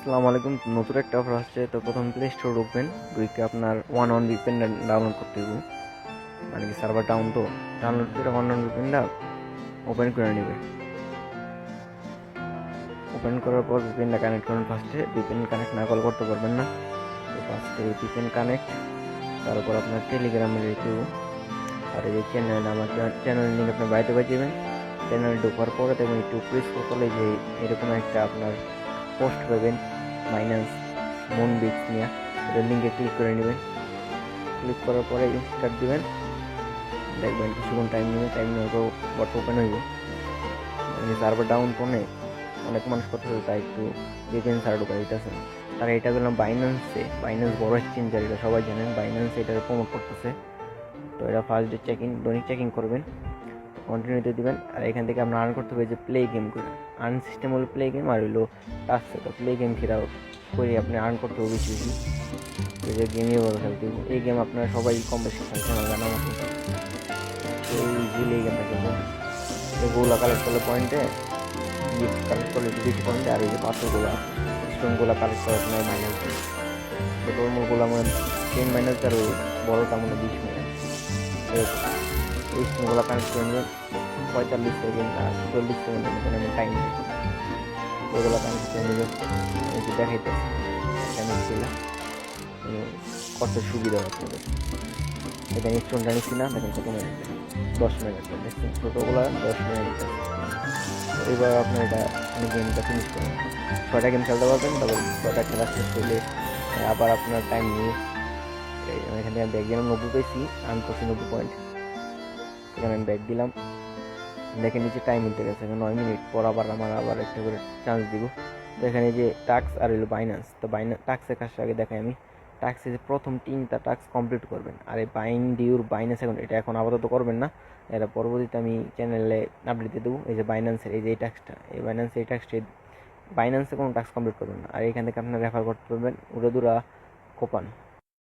আসসালামু আলাইকুম। নতুন একটা অফার আসছে। তো প্রথম প্লে স্টোর ঢুকবেন, ঢুকে আপনার ওয়ান ভিপিএন ডাউনলোড করতে হবে। মানে কি সার্ভার ডাউন, তো ডাউনলোড করে ওয়ান ভিপিএনটা ওপেন করে নেবে। ওপেন করার পর ভিপিএনটা কানেক্ট করুন। ফার্স্টে ভিপিএন কানেক্ট না কল করতে পারবেন না, তো ফার্স্টে ভিপিএন কানেক্ট। তারপর আপনার টেলিগ্রামে রেখে, আর এই যে চ্যানেল, আমার চ্যানেল লিঙ্ক আপনি বাড়িতে পেয়ে যাবেন। চ্যানেল ঢোকার পরে দেখবেন একটু প্রেস করলে যে এরকম একটা আপনার পোস্ট পাবেন বাইন্যান্স মুনবিক্স নিয়ে। এটা লিঙ্কে ক্লিক করে নেবেন। ক্লিক করার পরে স্টার্ট দিবেন, দেখবেন কিছুক্ষণ টাইম নেবে। টাইম নেওয়ার পর বট ওপেন হইব। সার্ভার ডাউন ফোনে অনেক মানুষ কথা হতো, তাই একটু ভিপিএন সার্ভার ঢোকা দিতেছে। তারা এটা করলাম বাইন্যান্সে, বাইন্যান্স বড় এক্সচেঞ্জার, এটা সবাই জানেন। বাইন্যান্স এটা প্রমোট করতেছে। তো এটা ফার্স্ট ডে দৈনিক চেকিং করবেন, কন্টিনিউতে দিবেন। আর এখান থেকে আপনার আর্ন করতে হবে যে প্লে গেম করে। আর্ন সিস্টেম হলো প্লে গেম, আর হইলো টাস্ক। তো প্লে গেম খেলা করে আপনি আর্ন করতে হবে বেশি বেশি। এই যে গেমই বড় খেলতে হবে। এই গেম আপনারা সবাই কম বেশি খেলছেন আমার জানা মতো। তো ইজিলি এই গেমটা খেলবেন। এগুলো কালেক্ট করলে পয়েন্টে, গিফট কালেক্ট করলে একটু বেশি পয়েন্টে। আর এই যে পাথরগুলো আছে, স্টোনগুলো কালেক্ট করে আপনার মাইনাস দিন। ছোটো মোড়গুলো আমার 10 মাইনাস, আর ওই বড়টা মনে 20 মাইনাস। এই স্টোনগুলো কালেক্ট করে নেবেন। 45 সেকেন্ড আর 40 সেকেন্ডের মতন আমি টাইম দিই। ওগুলো কানেক্ট করে নেবেন। আমি কি দেখাইতেছি কানেক্ট ছিল কত সুবিধা আপনাদের। এটা স্টোনটা নিচ্ছি না, দেখেন কত মিনিট, 10 মিনিট দেখছেন। ছোটোগুলো 10 মিনিট। এবার আপনার এটা গেমটা ফিনিশ করবেন। 6টা গেম খেলতে পারবেন। তারপর 6টা খেলা শেষ করলে আবার আপনার টাইম নিয়ে এখান থেকে ব্যাগ দিলাম। 90 পেয়েছি, আর্ন করছি 90 পয়েন্ট। এখানে আমি ব্যাগ দিলাম। দেখে নিচে টাইম মিলতে গেছে 9 মিনিট পর। আবার একটা করে চান্স দিব। তো এখানে যে টাস্ক আর হলো বাইন্যান্স। তো টাস্কের কাজটা আগে দেখাই আমি। টাস্কে যে প্রথম 3টা টাস্ক কমপ্লিট করবেন। আর এই বাইং ডিউর বাইন্যান্স এখন এটা এখন আপাতত করবেন না, এটা পরবর্তীতে আমি চ্যানেলে আপডেট দিয়ে দেবো। এই যে বাইন্যান্সের এই যে এই টাস্কটা, এই বাইন্যান্সের এই টাস্কটা, বাইন্যান্সে কোনো টাস্ক কমপ্লিট করবেন না। আর এখান থেকে আপনার রেফার করতে পারবেন উড়াদুরা কোপান।